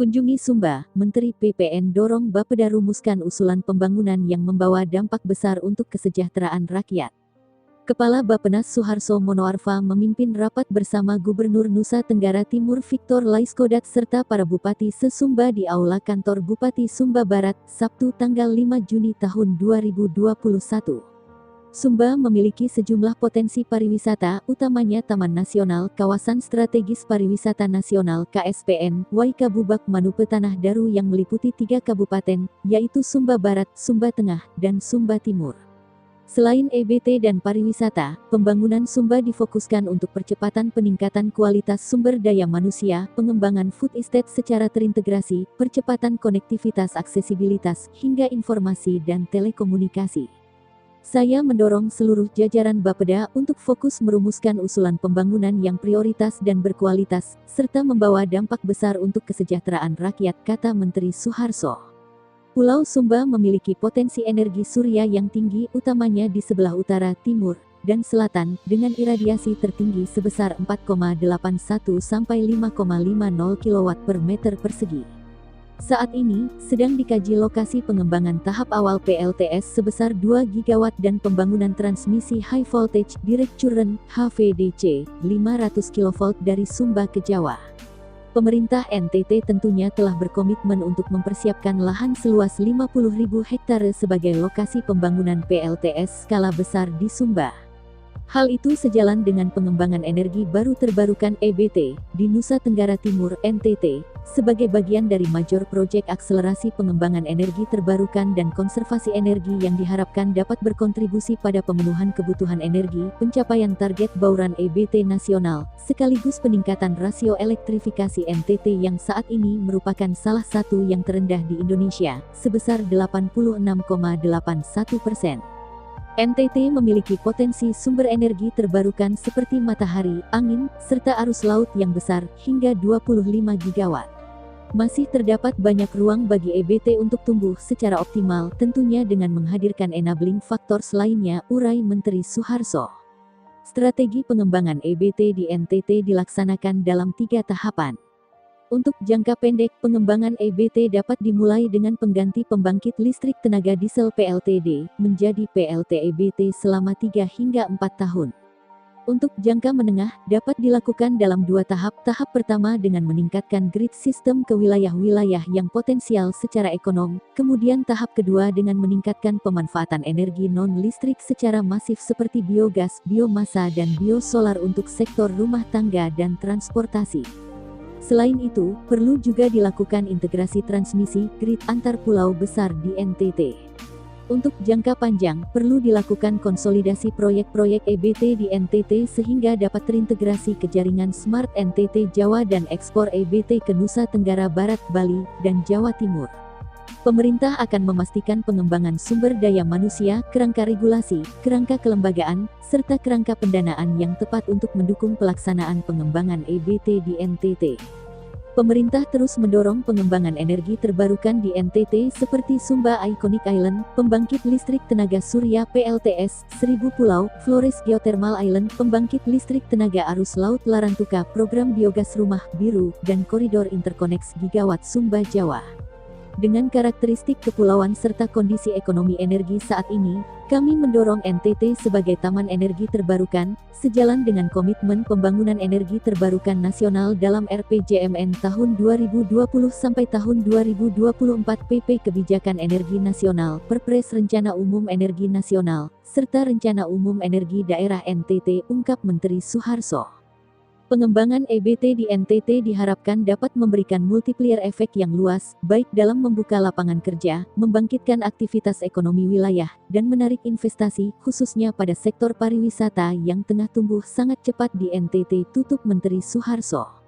Kunjungi Sumba, Menteri PPN dorong Bapeda rumuskan usulan pembangunan yang membawa dampak besar untuk kesejahteraan rakyat. Kepala Bappenas Suharso Monoarfa memimpin rapat bersama Gubernur Nusa Tenggara Timur Victor Laiskodat serta para bupati se-Sumba di Aula Kantor Bupati Sumba Barat, Sabtu tanggal 5 Juni tahun 2021. Sumba memiliki sejumlah potensi pariwisata, utamanya Taman Nasional Kawasan Strategis Pariwisata Nasional KSPN, Waikabubak Manupe Tanah Daru yang meliputi 3 kabupaten, yaitu Sumba Barat, Sumba Tengah, dan Sumba Timur. Selain EBT dan pariwisata, pembangunan Sumba difokuskan untuk percepatan peningkatan kualitas sumber daya manusia, pengembangan food estate secara terintegrasi, percepatan konektivitas aksesibilitas, hingga informasi dan telekomunikasi. Saya mendorong seluruh jajaran Bapeda untuk fokus merumuskan usulan pembangunan yang prioritas dan berkualitas, serta membawa dampak besar untuk kesejahteraan rakyat, kata Menteri Suharso. Pulau Sumba memiliki potensi energi surya yang tinggi, utamanya di sebelah utara, timur, dan selatan, dengan iradiasi tertinggi sebesar 4,81 sampai 5,50 kW per meter persegi. Saat ini, sedang dikaji lokasi pengembangan tahap awal PLTS sebesar 2 GW dan pembangunan transmisi High Voltage Direct Current HVDC 500 kV dari Sumba ke Jawa. Pemerintah NTT tentunya telah berkomitmen untuk mempersiapkan lahan seluas 50.000 hektare sebagai lokasi pembangunan PLTS skala besar di Sumba. Hal itu sejalan dengan pengembangan energi baru terbarukan EBT di Nusa Tenggara Timur (NTT) sebagai bagian dari Major Project Akselerasi Pengembangan Energi Terbarukan dan Konservasi Energi yang diharapkan dapat berkontribusi pada pemenuhan kebutuhan energi, pencapaian target bauran EBT nasional, sekaligus peningkatan rasio elektrifikasi NTT yang saat ini merupakan salah satu yang terendah di Indonesia, sebesar 86,81%. NTT memiliki potensi sumber energi terbarukan seperti matahari, angin, serta arus laut yang besar, hingga 25 gigawatt. Masih terdapat banyak ruang bagi EBT untuk tumbuh secara optimal, tentunya dengan menghadirkan enabling factors lainnya, urai Menteri Suharso. Strategi pengembangan EBT di NTT dilaksanakan dalam 3 tahapan. Untuk jangka pendek, pengembangan EBT dapat dimulai dengan pengganti pembangkit listrik tenaga diesel PLTD menjadi PLT EBT selama 3 hingga 4 tahun. Untuk jangka menengah, dapat dilakukan dalam 2 tahap. Tahap pertama dengan meningkatkan grid sistem ke wilayah-wilayah yang potensial secara ekonom, kemudian tahap kedua dengan meningkatkan pemanfaatan energi non-listrik secara masif seperti biogas, biomasa dan biosolar untuk sektor rumah tangga dan transportasi. Selain itu, perlu juga dilakukan integrasi transmisi grid antar pulau besar di NTT. Untuk jangka panjang, perlu dilakukan konsolidasi proyek-proyek EBT di NTT sehingga dapat terintegrasi ke jaringan Smart NTT Jawa dan ekspor EBT ke Nusa Tenggara Barat, Bali, dan Jawa Timur. Pemerintah akan memastikan pengembangan sumber daya manusia, kerangka regulasi, kerangka kelembagaan, serta kerangka pendanaan yang tepat untuk mendukung pelaksanaan pengembangan EBT di NTT. Pemerintah terus mendorong pengembangan energi terbarukan di NTT seperti Sumba Iconic Island, pembangkit listrik tenaga surya PLTS, 1000 Pulau, Flores Geothermal Island, pembangkit listrik tenaga arus laut Larantuka, program biogas rumah biru, dan koridor interkoneks gigawatt Sumba Jawa. Dengan karakteristik kepulauan serta kondisi ekonomi energi saat ini, kami mendorong NTT sebagai taman energi terbarukan, sejalan dengan komitmen pembangunan energi terbarukan nasional dalam RPJMN tahun 2020 sampai tahun 2024 PP Kebijakan Energi Nasional, Perpres Rencana Umum Energi Nasional, serta Rencana Umum Energi Daerah NTT, ungkap Menteri Suharso. Pengembangan EBT di NTT diharapkan dapat memberikan multiplier efek yang luas, baik dalam membuka lapangan kerja, membangkitkan aktivitas ekonomi wilayah, dan menarik investasi, khususnya pada sektor pariwisata yang tengah tumbuh sangat cepat di NTT, tutup Menteri Suharso.